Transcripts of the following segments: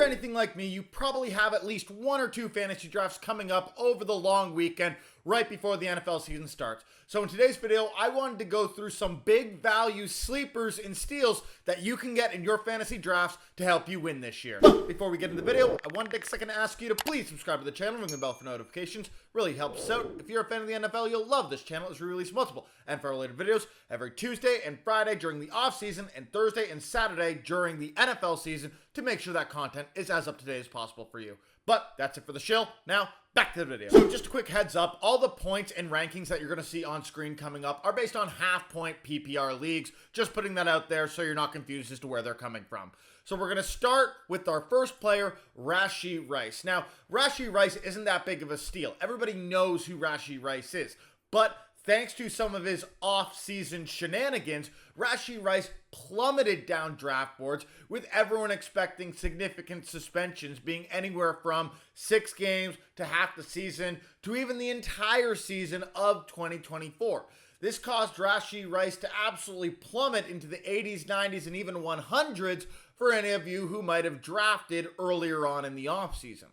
anything like me, you probably have at least one or two fantasy drafts coming up over the long weekend right before the NFL season starts. So in today's video, I wanted to go through some big value sleepers and steals that you can get in your fantasy drafts to help you win this year. But before we get into the video, I want to take a second to ask you to please subscribe to the channel, ring the bell for notifications. Really helps us out. If you're a fan of the NFL, you'll love this channel as we release multiple NFL-related videos every Tuesday and Friday during the off season and Thursday and Saturday during the NFL season to make sure that content is as up to date as possible for you. But that's it for the shill. Now, back to the video. So just a quick heads up, all the points and rankings that you're going to see on screen coming up are based on half-point PPR leagues. Just putting that out there so you're not confused as to where they're coming from. So we're going to start with our first player, Rashee Rice. Now, Rashee Rice isn't that big of a steal. Everybody knows who Rashee Rice is. But thanks to some of his off-season shenanigans, Rashee Rice plummeted down draft boards, with everyone expecting significant suspensions, being anywhere from 6 games to half the season to even the entire season of 2024. This caused Rashee Rice to absolutely plummet into the 80s, 90s, and even 100s for any of you who might have drafted earlier on in the offseason.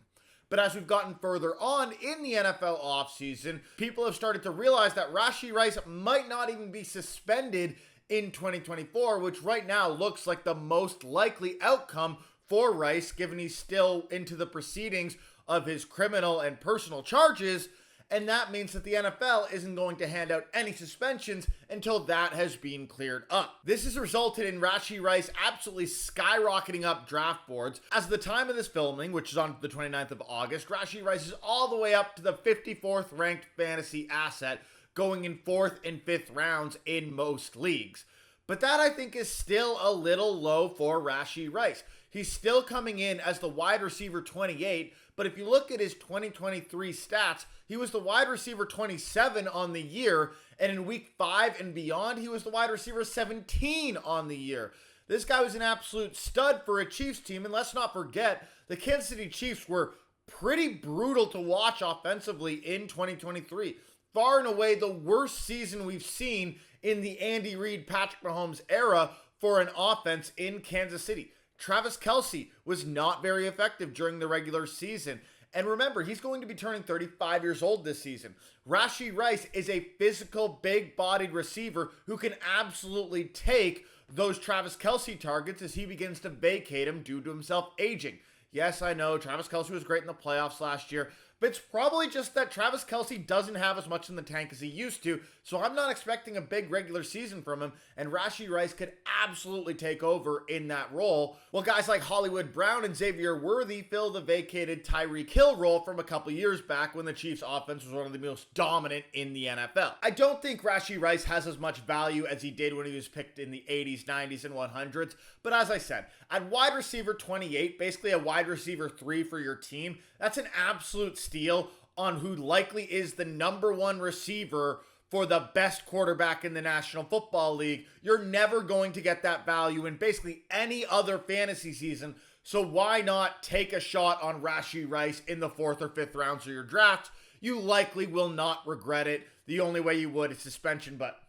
But as we've gotten further on in the NFL offseason, people have started to realize that Rashee Rice might not even be suspended in 2024, which right now looks like the most likely outcome for Rice, given he's still into the proceedings of his criminal and personal charges. And that means that the NFL isn't going to hand out any suspensions until that has been cleared up. This has resulted in Rashee Rice absolutely skyrocketing up draft boards. As of the time of this filming, which is on the 29th of August, Rashee Rice is all the way up to the 54th ranked fantasy asset, going in 4th and 5th rounds in most leagues. But that, I think, is still a little low for Rashee Rice. He's still coming in as the wide receiver 28, but if you look at his 2023 stats, he was the wide receiver 27 on the year, and in week 5 and beyond, he was the wide receiver 17 on the year. This guy was an absolute stud for a Chiefs team, and let's not forget, the Kansas City Chiefs were pretty brutal to watch offensively in 2023. Far and away the worst season we've seen in the Andy Reid, Patrick Mahomes era for an offense in Kansas City. Travis Kelce was not very effective during the regular season. And remember, he's going to be turning 35 years old this season. Rashee Rice is a physical, big-bodied receiver who can absolutely take those Travis Kelce targets as he begins to vacate him due to himself aging. Yes, I know Travis Kelce was great in the playoffs last year, but it's probably just that Travis Kelce doesn't have as much in the tank as he used to, so I'm not expecting a big regular season from him, and Rashee Rice could absolutely take over in that role, while guys like Hollywood Brown and Xavier Worthy fill the vacated Tyreek Hill role from a couple years back when the Chiefs' offense was one of the most dominant in the NFL. I don't think Rashee Rice has as much value as he did when he was picked in the 80s, 90s, and 100s, but as I said, at wide receiver 28, basically a wide receiver 3 for your team, that's an absolute steal on who likely is the #1 receiver for the best quarterback in the National Football League. You're never going to get that value in basically any other fantasy season, so why not take a shot on Rashee Rice in the 4th or 5th rounds of your draft? You likely will not regret it. The only way you would is suspension, but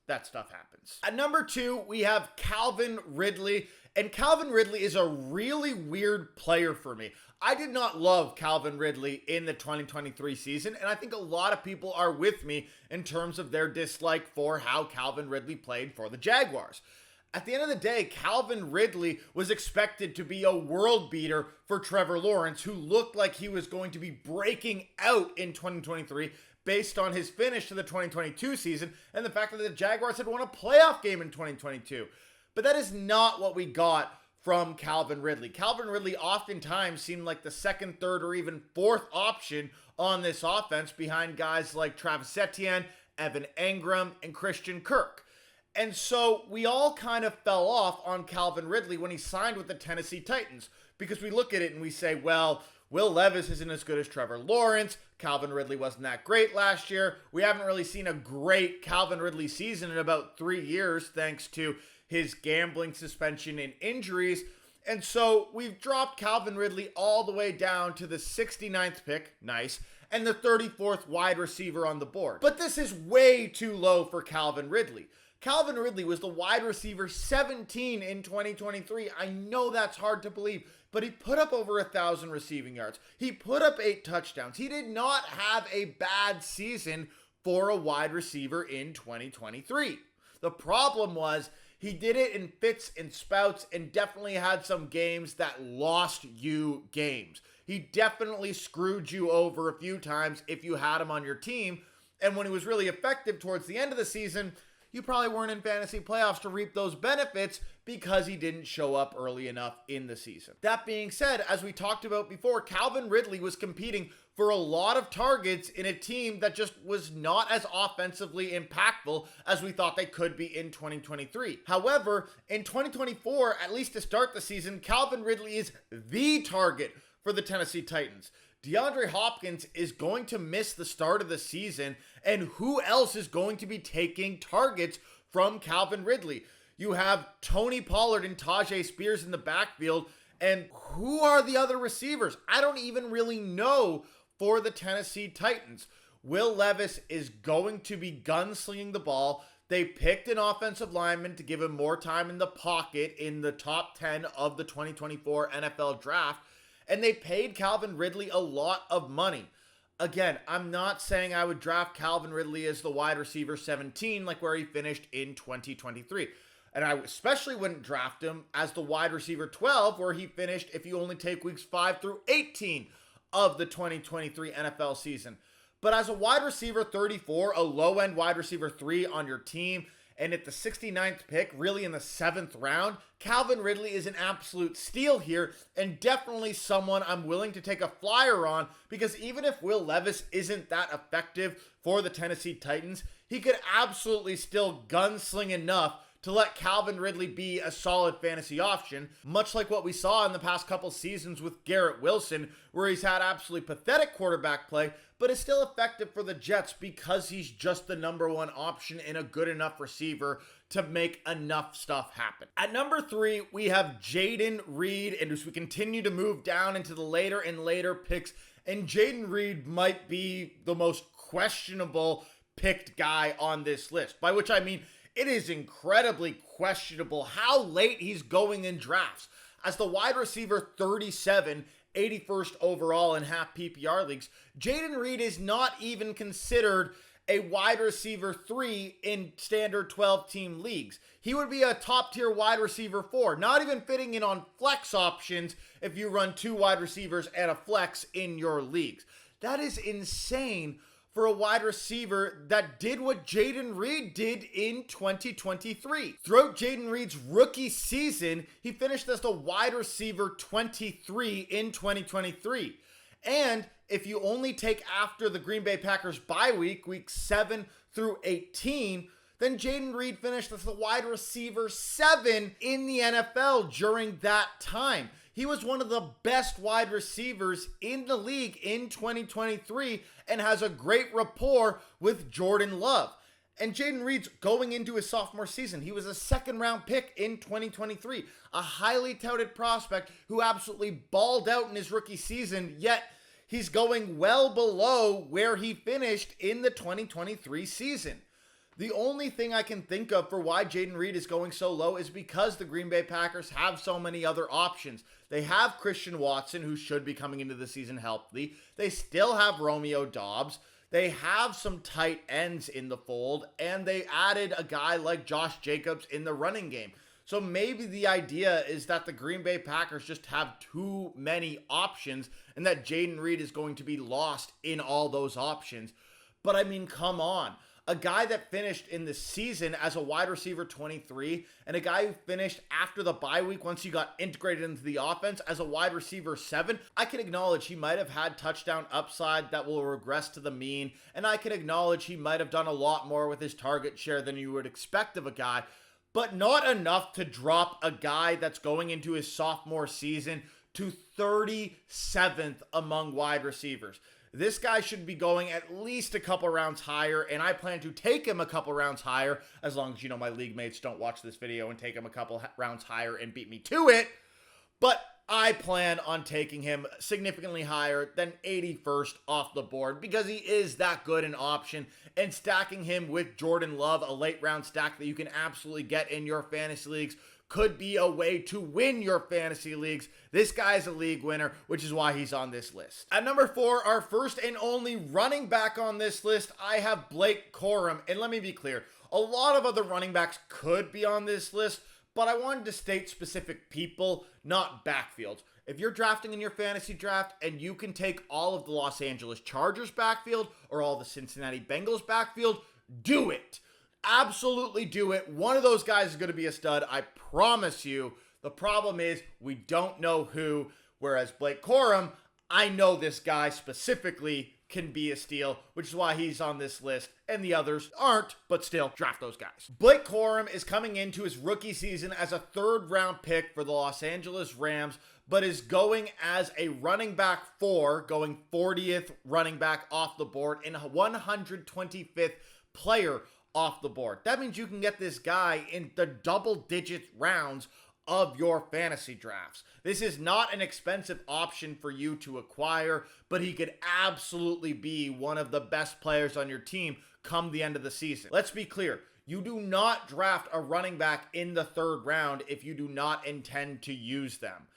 that stuff happens. At number 2, we have Calvin Ridley. And Calvin Ridley is a really weird player for me. I did not love Calvin Ridley in the 2023 season, and I think a lot of people are with me in terms of their dislike for how Calvin Ridley played for the Jaguars. At the end of the day, Calvin Ridley was expected to be a world beater for Trevor Lawrence, who looked like he was going to be breaking out in 2023 based on his finish to the 2022 season and the fact that the Jaguars had won a playoff game in 2022. But that is not what we got from Calvin Ridley. Calvin Ridley oftentimes seemed like the 2nd, 3rd, or even 4th option on this offense behind guys like Travis Etienne, Evan Engram, and Christian Kirk. And so we all kind of fell off on Calvin Ridley when he signed with the Tennessee Titans, because we look at it and we say, well, Will Levis isn't as good as Trevor Lawrence. Calvin Ridley wasn't that great last year. We haven't really seen a great Calvin Ridley season in about 3 years, thanks to his gambling suspension and injuries. And so we've dropped Calvin Ridley all the way down to the 69th pick, nice, and the 34th wide receiver on the board. But this is way too low for Calvin Ridley. Calvin Ridley was the wide receiver 17 in 2023. I know that's hard to believe. but he put up over 1,000 receiving yards. He put up 8 touchdowns. He did not have a bad season for a wide receiver in 2023. The problem was he did it in fits and spouts and definitely had some games that lost you games. He definitely screwed you over a few times if you had him on your team. And when he was really effective towards the end of the season, you probably weren't in fantasy playoffs to reap those benefits because he didn't show up early enough in the season. That being said, as we talked about before, Calvin Ridley was competing for a lot of targets in a team that just was not as offensively impactful as we thought they could be in 2023. However, in 2024, at least to start the season, Calvin Ridley is the target for the Tennessee Titans. DeAndre Hopkins is going to miss the start of the season, and who else is going to be taking targets from Calvin Ridley? You have Tony Pollard and Tajay Spears in the backfield, and who are the other receivers? I don't even really know for the Tennessee Titans. Will Levis is going to be gunslinging the ball. They picked an offensive lineman to give him more time in the pocket in the top 10 of the 2024 NFL draft, and they paid Calvin Ridley a lot of money. Again, I'm not saying I would draft Calvin Ridley as the wide receiver 17 like where he finished in 2023. And I especially wouldn't draft him as the wide receiver 12 where he finished if you only take weeks 5 through 18 of the 2023 NFL season. But as a wide receiver 34, a low-end wide receiver 3 on your team, and at the 69th pick, really in the 7th round, Calvin Ridley is an absolute steal here and definitely someone I'm willing to take a flyer on because even if Will Levis isn't that effective for the Tennessee Titans, he could absolutely still gunsling enough to let Calvin Ridley be a solid fantasy option, much like what we saw in the past couple seasons with Garrett Wilson, where he's had absolutely pathetic quarterback play, but is still effective for the Jets because he's just the number one option and a good enough receiver to make enough stuff happen. At number 3, we have Jaden Reed, and as we continue to move down into the later and later picks, and Jaden Reed might be the most questionable picked guy on this list, by which I mean it is incredibly questionable how late he's going in drafts. As the wide receiver 37, 81st overall in half PPR leagues, Jaden Reed is not even considered a wide receiver 3 in standard 12-team leagues. He would be a top-tier wide receiver 4, not even fitting in on flex options if you run 2 wide receivers and a flex in your leagues. That is insane for a wide receiver that did what Jaden Reed did in 2023. Throughout Jaden Reed's rookie season, he finished as the wide receiver 23 in 2023. And if you only take after the Green Bay Packers bye week, weeks 7 through 18, then Jaden Reed finished as the wide receiver 7 in the NFL during that time. He was one of the best wide receivers in the league in 2023 and has a great rapport with Jordan Love. And Jaden Reed's going into his sophomore season. He was a 2nd-round pick in 2023, a highly touted prospect who absolutely balled out in his rookie season, yet he's going well below where he finished in the 2023 season. The only thing I can think of for why Jaden Reed is going so low is because the Green Bay Packers have so many other options. They have Christian Watson, who should be coming into the season healthy. They still have Romeo Doubs. They have some tight ends in the fold, and they added a guy like Josh Jacobs in the running game. So maybe the idea is that the Green Bay Packers just have too many options and that Jaden Reed is going to be lost in all those options. But I mean, come on. A guy that finished in the season as a wide receiver 23 and a guy who finished after the bye week once he got integrated into the offense as a wide receiver 7, I can acknowledge he might have had touchdown upside that will regress to the mean, and I can acknowledge he might have done a lot more with his target share than you would expect of a guy, but not enough to drop a guy that's going into his sophomore season to 37th among wide receivers. This guy should be going at least a couple rounds higher, and I plan to take him a couple rounds higher, as long as, my league mates don't watch this video and take him a couple rounds higher and beat me to it. But I plan on taking him significantly higher than 81st off the board because he is that good an option, and stacking him with Jordan Love, a late round stack that you can absolutely get in your fantasy leagues, could be a way to win your fantasy leagues. This guy is a league winner, which is why he's on this list. At number 4, our first and only running back on this list, I have Blake Corum. And let me be clear, a lot of other running backs could be on this list, but I wanted to state specific people, not backfields. If you're drafting in your fantasy draft and you can take all of the Los Angeles Chargers backfield or all the Cincinnati Bengals backfield, do it. Absolutely do it. One of those guys is going to be a stud, I promise you. The problem is we don't know who, whereas Blake Corum, I know this guy specifically can be a steal, which is why he's on this list, and the others aren't, but still, draft those guys. Blake Corum is coming into his rookie season as a third-round pick for the Los Angeles Rams, but is going as a running back 4, going 40th running back off the board and 125th player off the board. That means you can get this guy in the double-digit rounds of your fantasy drafts. This is not an expensive option for you to acquire, but he could absolutely be one of the best players on your team come the end of the season. Let's be clear. You do not draft a running back in the 3rd round if you do not intend to use them.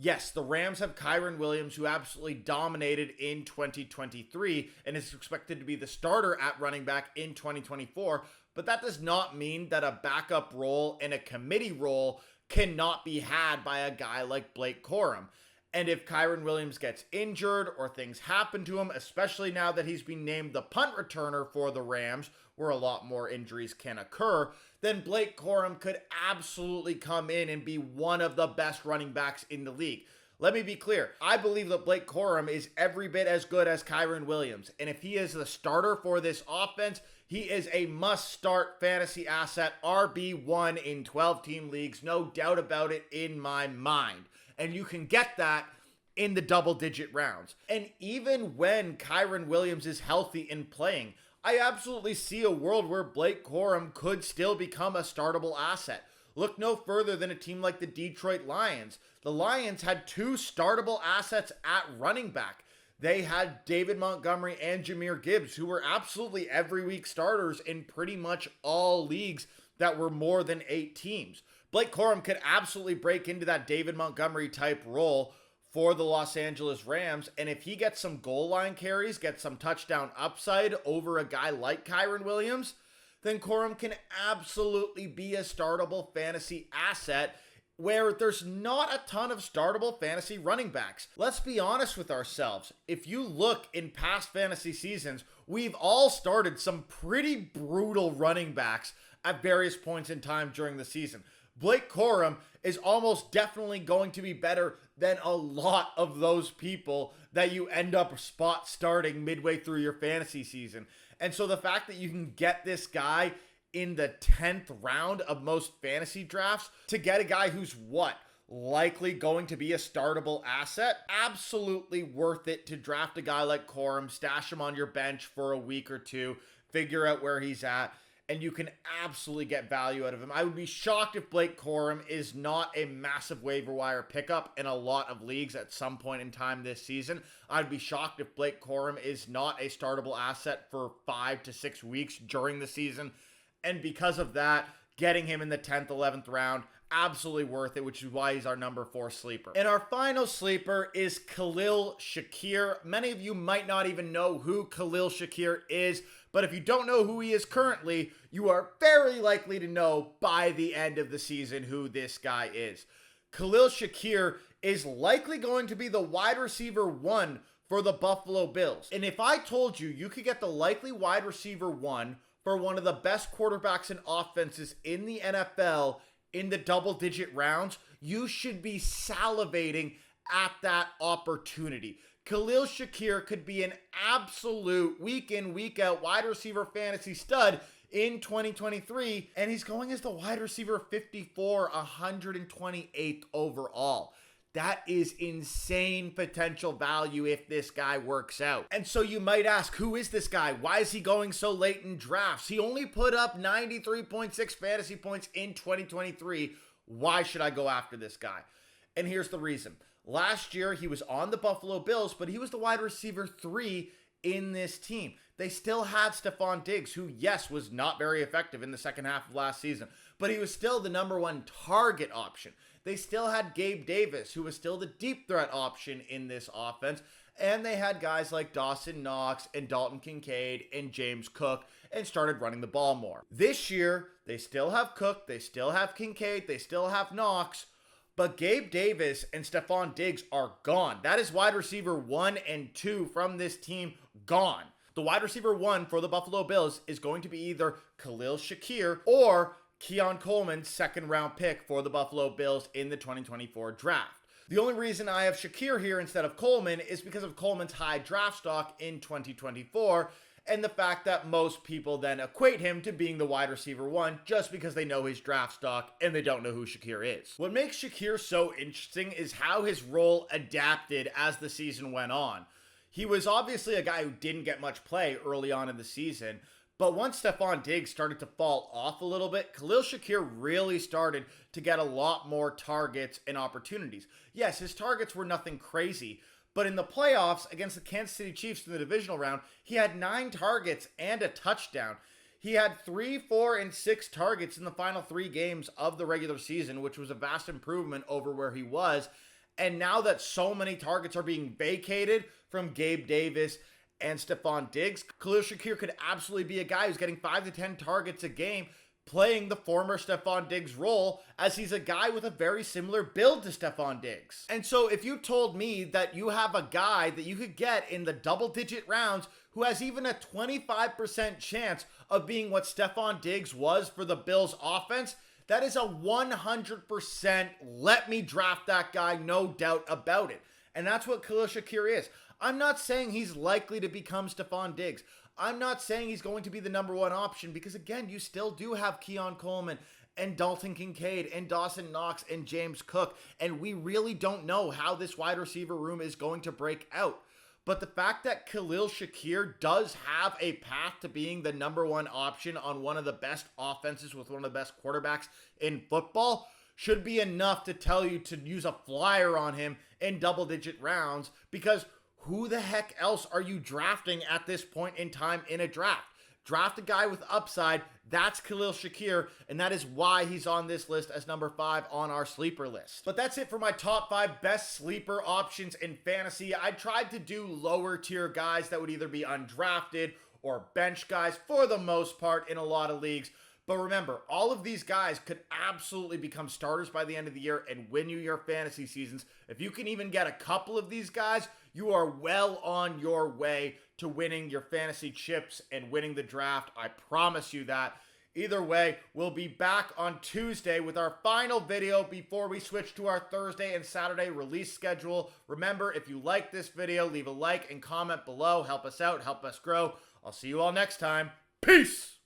Yes, the Rams have Kyren Williams, who absolutely dominated in 2023 and is expected to be the starter at running back in 2024, but that does not mean that a backup role and a committee role cannot be had by a guy like Blake Corum. And if Kyren Williams gets injured or things happen to him, especially now that he's been named the punt returner for the Rams, where a lot more injuries can occur, then Blake Corum could absolutely come in and be one of the best running backs in the league. Let me be clear. I believe that Blake Corum is every bit as good as Kyren Williams. And if he is the starter for this offense, he is a must-start fantasy asset, RB1 in 12-team leagues. No doubt about it in my mind. And you can get that in the double-digit rounds. And even when Kyren Williams is healthy and playing, I absolutely see a world where Blake Corum could still become a startable asset. Look no further than a team like the Detroit Lions. The Lions had 2 startable assets at running back. They had David Montgomery and Jahmyr Gibbs, who were absolutely every week starters in pretty much all leagues that were more than 8 teams. Blake Corum could absolutely break into that David Montgomery type role for the Los Angeles Rams, and if he gets some goal line carries, gets some touchdown upside over a guy like Kyren Williams, then Corum can absolutely be a startable fantasy asset where there's not a ton of startable fantasy running backs. Let's be honest with ourselves. If you look in past fantasy seasons, we've all started some pretty brutal running backs at various points in time during the season. Blake Corum is almost definitely going to be better than a lot of those people that you end up spot starting midway through your fantasy season. And so the fact that you can get this guy in the 10th round of most fantasy drafts to get a guy who's likely going to be a startable asset, absolutely worth it to draft a guy like Corum, stash him on your bench for a week or two, figure out where he's at, and you can absolutely get value out of him. I would be shocked if Blake Corum is not a massive waiver wire pickup in a lot of leagues at some point in time this season. I'd be shocked if Blake Corum is not a startable asset for 5 to 6 weeks during the season. And because of that, getting him in the 10th, 11th round, absolutely worth it, which is why he's our number 4 sleeper. And our final sleeper is Khalil Shakir. Many of you might not even know who Khalil Shakir is, but if you don't know who he is currently, you are very likely to know by the end of the season who this guy is. Khalil Shakir is likely going to be the wide receiver 1 for the Buffalo Bills. And if I told you you could get the likely wide receiver 1 for one of the best quarterbacks and offenses in the NFL in the double-digit rounds, you should be salivating at that opportunity. Khalil Shakir could be an absolute week in, week out wide receiver fantasy stud in 2023, and he's going as the wide receiver 54, 128th overall. That is insane potential value if this guy works out. And so you might ask, who is this guy? Why is he going so late in drafts? He only put up 93.6 fantasy points in 2023. Why should I go after this guy? And here's the reason. Last year, he was on the Buffalo Bills, but he was the wide receiver 3 in this team. They still had Stephon Diggs, who, yes, was not very effective in the second half of last season. but he was still the number one target option. They still had Gabe Davis, who was still the deep threat option in this offense. And they had guys like Dawson Knox and Dalton Kincaid and James Cook and started running the ball more. This year, they still have Cook, they still have Kincaid, they still have Knox, but Gabe Davis and Stephon Diggs are gone. That is wide receiver 1 and 2 from this team gone. The wide receiver 1 for the Buffalo Bills is going to be either Khalil Shakir or Keon Coleman's second-round pick for the Buffalo Bills in the 2024 draft. The only reason I have Shakir here instead of Coleman is because of Coleman's high draft stock in 2024 and the fact that most people then equate him to being the wide receiver 1 just because they know his draft stock and they don't know who Shakir is. What makes Shakir so interesting is how his role adapted as the season went on. He was obviously a guy who didn't get much play early on in the season, but once Stephon Diggs started to fall off a little bit, Khalil Shakir really started to get a lot more targets and opportunities. Yes, his targets were nothing crazy, but in the playoffs against the Kansas City Chiefs in the divisional round, he had 9 targets and a touchdown. He had 3, 4, and 6 targets in the final 3 games of the regular season, which was a vast improvement over where he was. And now that so many targets are being vacated from Gabe Davis and Stephon Diggs, Khalil Shakir could absolutely be a guy who's getting 5 to 10 targets a game, playing the former Stephon Diggs role, as he's a guy with a very similar build to Stephon Diggs. And so if you told me that you have a guy that you could get in the double-digit rounds who has even a 25% chance of being what Stephon Diggs was for the Bills offense, that is a 100% let me draft that guy, no doubt about it. And that's what Khalil Shakir is. I'm not saying he's likely to become Stephon Diggs. I'm not saying he's going to be the number 1 option because, again, you still do have Keon Coleman and Dalton Kincaid and Dawson Knox and James Cook, and we really don't know how this wide receiver room is going to break out. But the fact that Khalil Shakir does have a path to being the number 1 option on one of the best offenses with one of the best quarterbacks in football should be enough to tell you to use a flyer on him in double-digit rounds, because who the heck else are you drafting at this point in time in a draft? Draft a guy with upside. That's Khalil Shakir, and that is why he's on this list as number 5 on our sleeper list. But that's it for my top 5 best sleeper options in fantasy. I tried to do lower tier guys that would either be undrafted or bench guys for the most part in a lot of leagues. But remember, all of these guys could absolutely become starters by the end of the year and win you your fantasy seasons. If you can even get a couple of these guys, you are well on your way to winning your fantasy chips and winning the draft. I promise you that. Either way, we'll be back on Tuesday with our final video before we switch to our Thursday and Saturday release schedule. Remember, if you like this video, leave a like and comment below. Help us out, help us grow. I'll see you all next time. Peace!